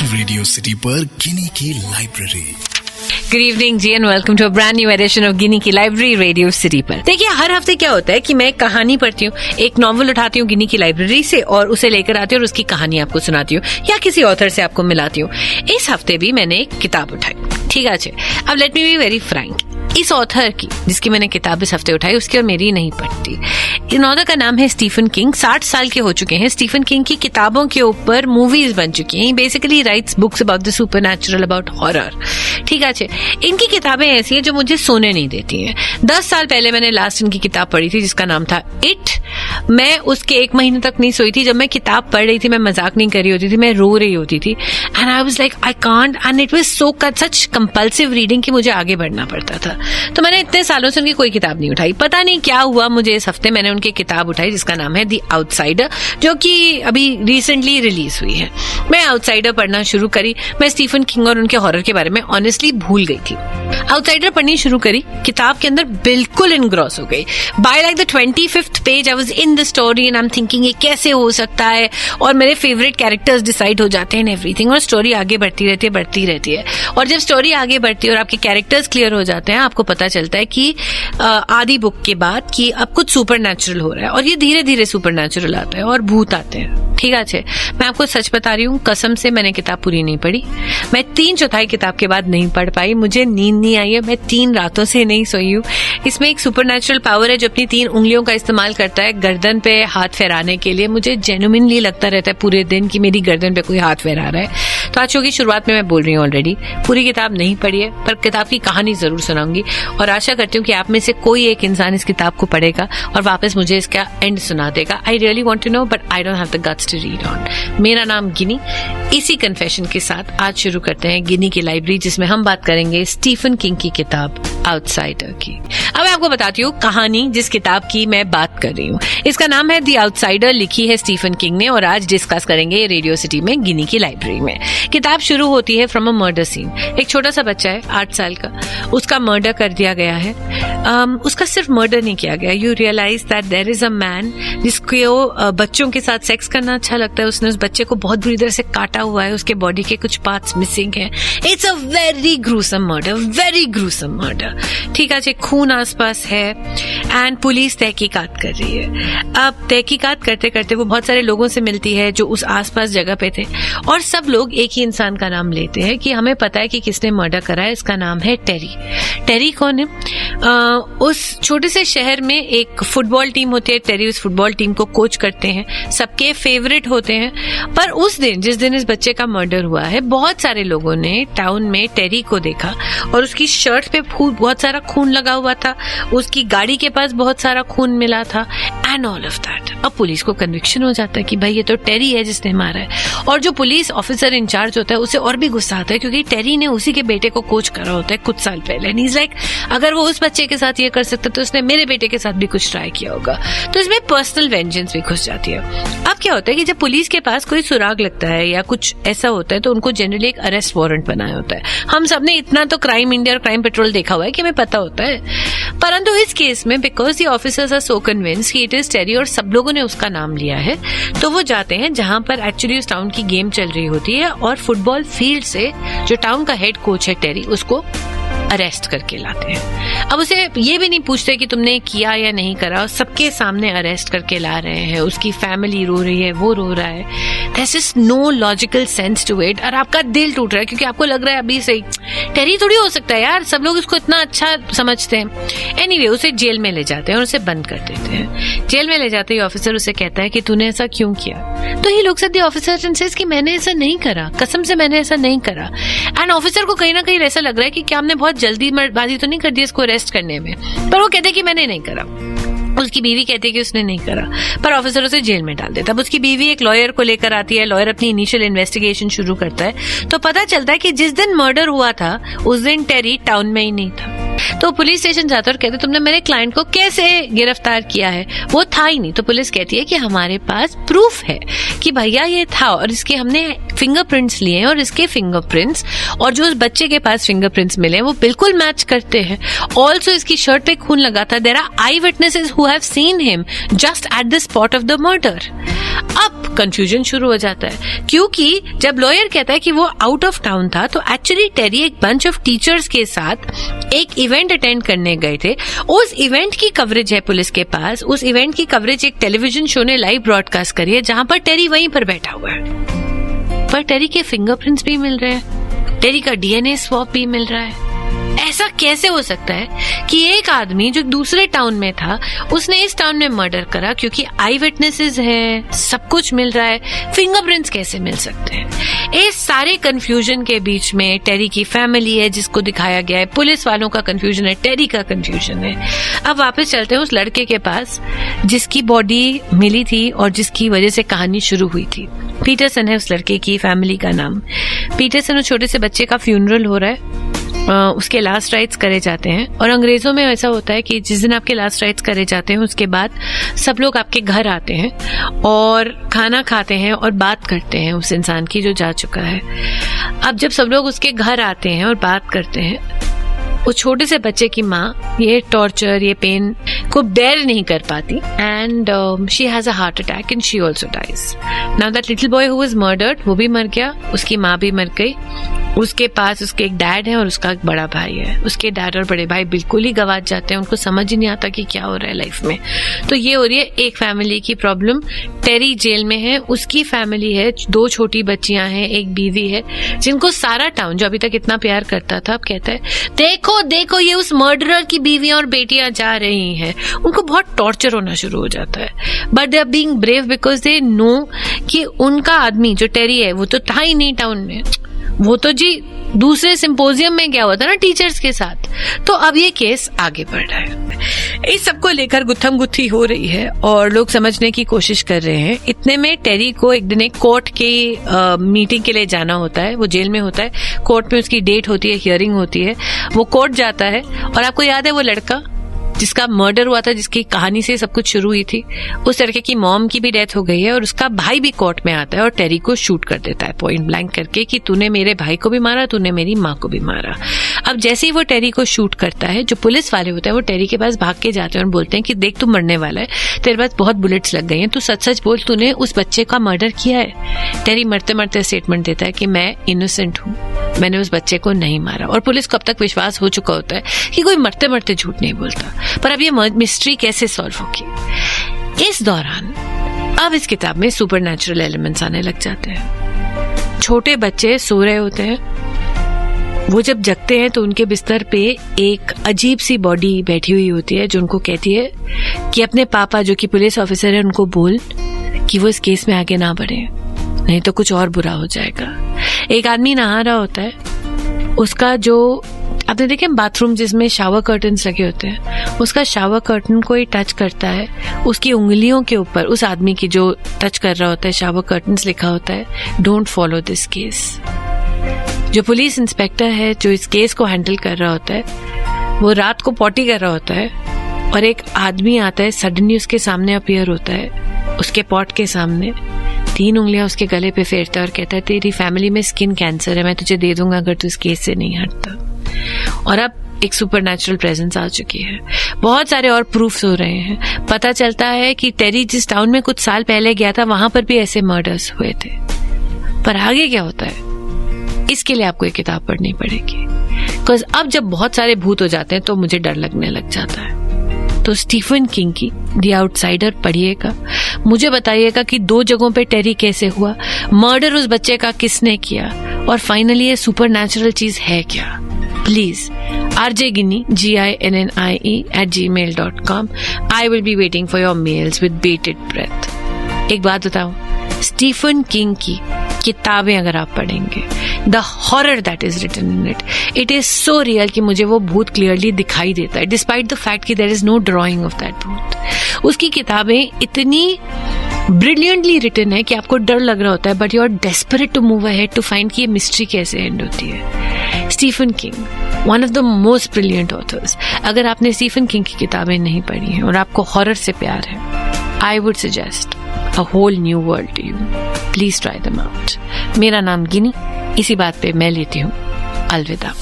Radio city पर गिनी की library. Good evening जी and welcome to a brand new edition of Gini की library radio city पर। देखिए, हर हफ्ते क्या होता है कि मैं कहानी पढ़ती हूँ, एक नॉवल उठाती हूँ गिनी की लाइब्रेरी से और उसे लेकर आती हूँ और उसकी कहानी आपको सुनाती हूँ या किसी ऑथर से आपको मिलाती हूँ। इस हफ्ते भी मैंने एक किताब उठाई, ठीक है। अब let me be very Frank, इस ऑथर की जिसकी मैंने किताब इस हफ्ते उठाई उसकी और मेरी नहीं पड़ती। इन ऑथर का नाम है स्टीफन किंग। 60 साल के हो चुके हैं। स्टीफन किंग की किताबों के ऊपर मूवीज बन चुकी हैं। Basically writes books about the supernatural, about horror, ठीक है। इनकी किताबें ऐसी हैं जो मुझे सोने नहीं देती हैं। 10 साल पहले मैंने लास्ट इनकी किताब पढ़ी थी जिसका नाम था इट। मैं उसके 1 महीने तक नहीं सोई थी। जब मैं किताब पढ़ रही थी मैं मजाक नहीं कर रही होती थी, मैं रो रही होती थी। And I was like I can't, and it was so such compulsive reading कि मुझे आगे बढ़ना पड़ता था। तो मैंने इतने सालों से उनकी कोई किताब नहीं उठाई। पता नहीं क्या हुआ मुझे, इस हफ्ते मैंने उनकी किताब उठाई जिसका नाम है द आउटसाइडर, जो कि अभी रिसेंटली रिलीज हुई है। मैं आउटसाइडर पढ़ना शुरू करी। मैं स्टीफन किंग और उनके हॉरर के बारे में ऑनेस्टली भूल गई थी। आउटसाइडर पढ़नी शुरू करी, किताब के अंदर बिल्कुल इनग्रॉस हो गई। By like the 25th page I was in the story and I am thinking ये कैसे हो सकता है, और मेरे फेवरेट कैरेक्टर्स डिसाइड हो जाते हैं एवरीथिंग, और स्टोरी आगे बढ़ती रहती है। और जब स्टोरी आगे बढ़ती है और आपके कैरेक्टर्स क्लियर हो जाते हैं, आपको पता चलता है कि आधी बुक के बाद कि अब कुछ सुपरनैचुरल हो रहा है, और ये धीरे धीरे सुपरनैचुरल आता है और भूत आते हैं, ठीक है। मैं आपको सच बता रही हूँ, कसम से मैंने किताब पूरी नहीं पढ़ी। मैं 3/4 किताब के बाद नहीं पढ़ पाई, मुझे नींद नहीं आई है, मैं 3 रातों से नहीं सोई हूँ। इसमें एक सुपरनैचुरल पावर है जो अपनी 3 उंगलियों का इस्तेमाल करता है गर्दन पे हाथ फहराने के लिए। मुझे जेन्युइनली लगता रहता है पूरे दिन कि मेरी गर्दन पे कोई हाथ फहरा रहा है। तो आज शो की शुरुआत में मैं बोल रही हूँ ऑलरेडी पूरी किताब नहीं पढ़ी है, पर किताब की कहानी जरूर सुनाऊंगी, और आशा करती हूँ कि आप में से कोई एक इंसान इस किताब को पढ़ेगा और वापस मुझे इसका एंड सुना देगा। I really want to know but I don't have the guts to read on. मेरा नाम गिनी। इसी कन्फेशन के साथ आज शुरू करते हैं गिनी की लाइब्रेरी, जिसमें हम बात करेंगे स्टीफन किंग की किताब आउटसाइडर की। अब मैं आपको बताती हूँ कहानी जिस किताब की मैं बात कर रही हूँ। इसका नाम है द आउटसाइडर, लिखी है स्टीफन किंग ने, और आज डिस्कस करेंगे रेडियो सिटी में गिनी की लाइब्रेरी में। किताब शुरू होती है फ्रॉम अ मर्डर सीन। एक छोटा सा बच्चा है 8 साल का, उसका मर्डर कर दिया गया है। उसका सिर्फ मर्डर नहीं किया गया, you realize that there is a man जिसको बच्चों के साथ सेक्स करना अच्छा लगता है। उसने उस बच्चे को बहुत बुरी तरह से काटा हुआ है, उसके बॉडी के कुछ पार्ट्स मिसिंग हैं। It's a very gruesome murder, very gruesome murder, ठीक है। खून आसपास है एंड पुलिस तहकीकात कर रही है। अब तहकीकात करते करते वो बहुत सारे लोगों से मिलती है जो उस आसपास जगह पे थे, और सब लोग एक ही इंसान का नाम लेते हैं कि हमें पता है कि किसने मर्डर करा है। इसका नाम है टेरी। टेरी कौन है? उस छोटे से शहर में एक फुटबॉल टीम होती है। टेरी उस फुटबॉल टीम को कोच करते हैं, सबके फेवरेट होते हैं। पर उस दिन, जिस दिन इस बच्चे का मर्डर हुआ है, बहुत सारे लोगों ने टाउन में टेरी को देखा और उसकी शर्ट पे बहुत सारा खून लगा हुआ था, उसकी गाड़ी के पास बहुत सारा खून मिला था, एंड ऑल ऑफ दैट। अब पुलिस को कन्विक्शन हो जाता है कि भाई ये तो टेरी है जिसने मारा है। और जो पुलिस ऑफिसर इंचार्ज होता है उसे और भी गुस्सा आता है, क्योंकि टेरी ने उसी के बेटे को कोच करा होता है कुछ साल पहले। एंड ही इज लाइक, अगर वो उस बच्चे के साथ ये कर सकता तो उसने मेरे बेटे के साथ भी कुछ ट्राई किया होगा। तो इसमें पर्सनल वेंजेंस भी घुस जाती है। अब क्या होता है कि जब पुलिस के पास कोई सुराग लगता है या कुछ ऐसा होता है तो उनको जनरली एक अरेस्ट वारंट बनाया होता है। हम सबने इतना तो क्राइम इंडिया और क्राइम पेट्रोल देखा हुआ है कि हमें पता होता है। परंतु इस केस में because the officers are so convinced कि इट इज टेरी और सब लोगों ने उसका नाम लिया है, तो वो जाते हैं जहां पर एक्चुअली उस टाउन की गेम चल रही होती है, और फुटबॉल फील्ड से जो टाउन का हेड कोच है टेरी, उसको अरेस्ट करके लाते हैं। अब उसे ये भी नहीं पूछते कि तुमने किया या नहीं करा, सबके सामने अरेस्ट करके ला रहे हैं। उसकी फैमिली रो रही है, वो रो रहा है। There's just no logical sense to it, और आपका दिल टूट रहा है क्योंकि आपको लग रहा है अभी सही टेरी थोड़ी हो सकता है यार, सब लोग इसको इतना अच्छा समझते हैं। एनीवे, उसे जेल में ले जाते हैं और उसे बंद कर देते हैं। जेल में ले जाते ही ऑफिसर उसे कहता है कि तूने ऐसा क्यों किया? तो he looks at the officer and says कि मैंने ऐसा नहीं करा, कसम से मैंने ऐसा नहीं करा। एंड ऑफिसर को कहीं ना कहीं ऐसा लग रहा है कि क्या हमने बहुत जल्दीबाजी तो नहीं कर दी इसको अरेस्ट करने में, पर वो कहते कि मैंने नहीं करा। उसकी बीवी कहती है कि उसने नहीं करा, पर ऑफिसर उसे जेल में डाल देता। अब उसकी बीवी एक लॉयर को लेकर आती है, लॉयर अपनी इनिशियल इन्वेस्टिगेशन शुरू करता है, तो पता चलता है कि जिस दिन मर्डर हुआ था उस दिन टेरी टाउन में ही नहीं था। तो पुलिस स्टेशन जाता और कहते तुमने मेरे क्लाइंट को कैसे गिरफ्तार किया है, वो था ही नहीं। तो पुलिस कहती है कि हमारे पास प्रूफ है कि भैया ये था, और इसके हमने फिंगरप्रिंट्स लिए हैं, और इसके फिंगरप्रिंट्स और जो उस बच्चे के पास फिंगरप्रिंट्स मिले हैं वो बिल्कुल मैच करते हैं। ऑल्सो इसकी शर्ट पे खून लगा था। There are eyewitnesses who have seen him just at the spot of the murder. अब कंफ्यूजन शुरू हो जाता है, क्योंकि जब लॉयर कहता है कि वो आउट ऑफ टाउन था, तो एक्चुअली टेरी एक बंच ऑफ टीचर्स के साथ एक इवेंट अटेंड करने गए थे। उस इवेंट की कवरेज है पुलिस के पास, उस इवेंट की कवरेज एक टेलीविजन शो ने लाइव ब्रॉडकास्ट करी है, जहां पर टेरी वहीं पर बैठा हुआ है। पर टेरी के फिंगरप्रिंट्स भी मिल रहे हैं, टेरी का डीएनए स्वैप भी मिल रहा है। ऐसा कैसे हो सकता है कि एक आदमी जो दूसरे टाउन में था, उसने इस टाउन में मर्डर करा, क्योंकि आई विटनेसेस हैं, सब कुछ मिल रहा है, फिंगरप्रिंट्स कैसे मिल सकते हैं? इस सारे कंफ्यूजन के बीच में टेरी की फैमिली है जिसको दिखाया गया है, पुलिस वालों का कंफ्यूजन है, टेरी का कंफ्यूजन है। अब वापस चलते हैं उस लड़के के पास जिसकी बॉडी मिली थी और जिसकी वजह से कहानी शुरू हुई थी। पीटरसन है उस लड़के की फैमिली का नाम। पीटरसन, उस छोटे से बच्चे का फ्यूनरल हो रहा है, उसके लास्ट राइट्स करे जाते हैं। और अंग्रेजों में ऐसा होता है कि जिस दिन आपके लास्ट राइट्स करे जाते हैं, उसके बाद सब लोग आपके घर आते हैं और खाना खाते हैं और बात करते हैं उस इंसान की जो जा चुका है। अब जब सब लोग उसके घर आते हैं और बात करते हैं, उस छोटे से बच्चे की माँ ये टॉर्चर, ये पेन को बेयर नहीं कर पाती, and she has a heart attack and she also dies. Now that little boy who was murdered, वो भी मर गया, उसकी माँ भी मर गई। उसके पास उसके एक डैड है और उसका एक बड़ा भाई है। उसके डैड और बड़े भाई बिल्कुल ही गवाच जाते हैं, उनको समझ ही नहीं आता कि क्या हो रहा है लाइफ में। तो ये हो रही है एक फैमिली की प्रॉब्लम। टेरी जेल में है, उसकी फैमिली है, 2 छोटी बच्चियां हैं, एक बीवी है, जिनको सारा टाउन जो अभी तक इतना प्यार करता था, अब कहता है देखो देखो ये उस मर्डरर की बीवियां और बेटियां जा रही हैं। उनको बहुत टॉर्चर होना शुरू हो जाता है, but they are being brave because they know कि उनका आदमी जो टेरी है वो तो था ही नहीं टाउन में, वो तो जी दूसरे सिंपोजियम में गया हुआ था ना टीचर्स के साथ। तो अब ये केस आगे बढ़ रहा है, इस सबको लेकर गुत्थम गुत्थी हो रही है और लोग समझने की कोशिश कर रहे हैं। इतने में टेरी को एक दिन एक कोर्ट की मीटिंग के लिए जाना होता है, वो जेल में होता है, कोर्ट में उसकी डेट होती है, हियरिंग होती है, वो कोर्ट जाता है। और आपको याद है वो लड़का जिसका मर्डर हुआ था, जिसकी कहानी से सब कुछ शुरू हुई थी, उस लड़के की मॉम की भी डेथ हो गई है और उसका भाई भी कोर्ट में आता है और टेरी को शूट कर देता है पॉइंट ब्लैंक करके कि तूने मेरे भाई को भी मारा, तूने मेरी माँ को भी मारा। अब जैसे ही वो टेरी को शूट करता है, जो पुलिस वाले होते हैं वो टेरी के पास भाग के जाते हैं और बोलते हैं कि देख तू मरने वाला है, तेरे पास बहुत बुलेट्स लग गई हैं, तू सच सच बोल, तूने उस बच्चे का मर्डर किया है। टेरी मरते मरते स्टेटमेंट देता है कि मैं इनोसेंट हूँ, मैंने उस बच्चे को नहीं मारा। और पुलिस को अब तक विश्वास हो चुका होता है कि कोई मरते मरते झूठ नहीं बोलता। पर अब ये मिस्ट्री कैसे सॉल्व होगी? इस दौरान अब इस किताब में सुपरनैचुरल एलिमेंट्स आने लग जाते हैं। छोटे बच्चे सो रहे होते हैं, वो जब जगते हैं तो उनके बिस्तर पे एक अजीब सी बॉडी बैठी हुई होती है जो उनको कहती है कि अपने पापा जो कि पुलिस ऑफिसर है उनको बोल कि वो इस केस में आगे ना बढ़े, नहीं तो कुछ और बुरा हो जाएगा। एक आदमी नहा रहा होता है, उसका जो आपने देखे बाथरूम जिसमें शावर कर्टन्स लगे होते हैं, उसका शावर कर्टन कोई टच करता है, उसकी उंगलियों के ऊपर उस आदमी की जो टच कर रहा होता है शावर कर्टन्स लिखा होता है डोंट फॉलो दिस केस। जो पुलिस इंस्पेक्टर है जो इस केस को हैंडल कर रहा होता है, वो रात को पॉटी कर रहा होता है और एक आदमी आता है, सडनली उसके सामने अपीयर होता है, उसके पॉट के सामने 3 उंगलियां उसके गले पे फेरता है और कहता है तेरी फैमिली में स्किन कैंसर है, मैं तुझे दे दूंगा अगर तू इस केस से नहीं हटता। और अब एक सुपरनैचुरल प्रेजेंस आ चुकी है, बहुत सारे और प्रूफ्स हो रहे हैं। पता चलता है कि टेरी जिस टाउन में कुछ साल पहले गया था वहां पर भी ऐसे मर्डर्स हुए थे। पर आगे क्या होता है इसके लिए आपको एक किताब पढ़नी पड़ेगी, बिकॉज अब जब बहुत सारे भूत हो जाते हैं तो मुझे डर लगने लग जाता है। तो स्टीफन किंग की द आउटसाइडर पढ़िएगा, मुझे बताइएगा कि 2 जगहों पे टेरी कैसे हुआ, मर्डर उस बच्चे का किसने किया, और फाइनली ये सुपरनैचुरल चीज है क्या। Please rjginnie GINNIE@gmail.com. I will be waiting for your mails with bated breath. एक बात बताऊं, स्टीफन किंग की किताबें अगर आप पढ़ेंगे, the horror that is written in it is so real कि मुझे वो भूत क्लियरली दिखाई देता है, डिस्पाइट द फैक्ट कि there is no drawing of that भूत। उसकी किताबें इतनी ब्रिलियंटली रिटन है कि आपको डर लग रहा होता है, but you are desperate to move ahead to find कि ये मिस्ट्री कैसे एंड होती है। Stephen King, one of the most brilliant authors. अगर आपने स्टीफन किंग की किताबें नहीं पढ़ी हैं और आपको हॉरर से प्यार है, I would suggest a whole new world to you. Please try them out. मेरा नाम गिनी, इसी बात पे मैं लेती हूँ अलविदा।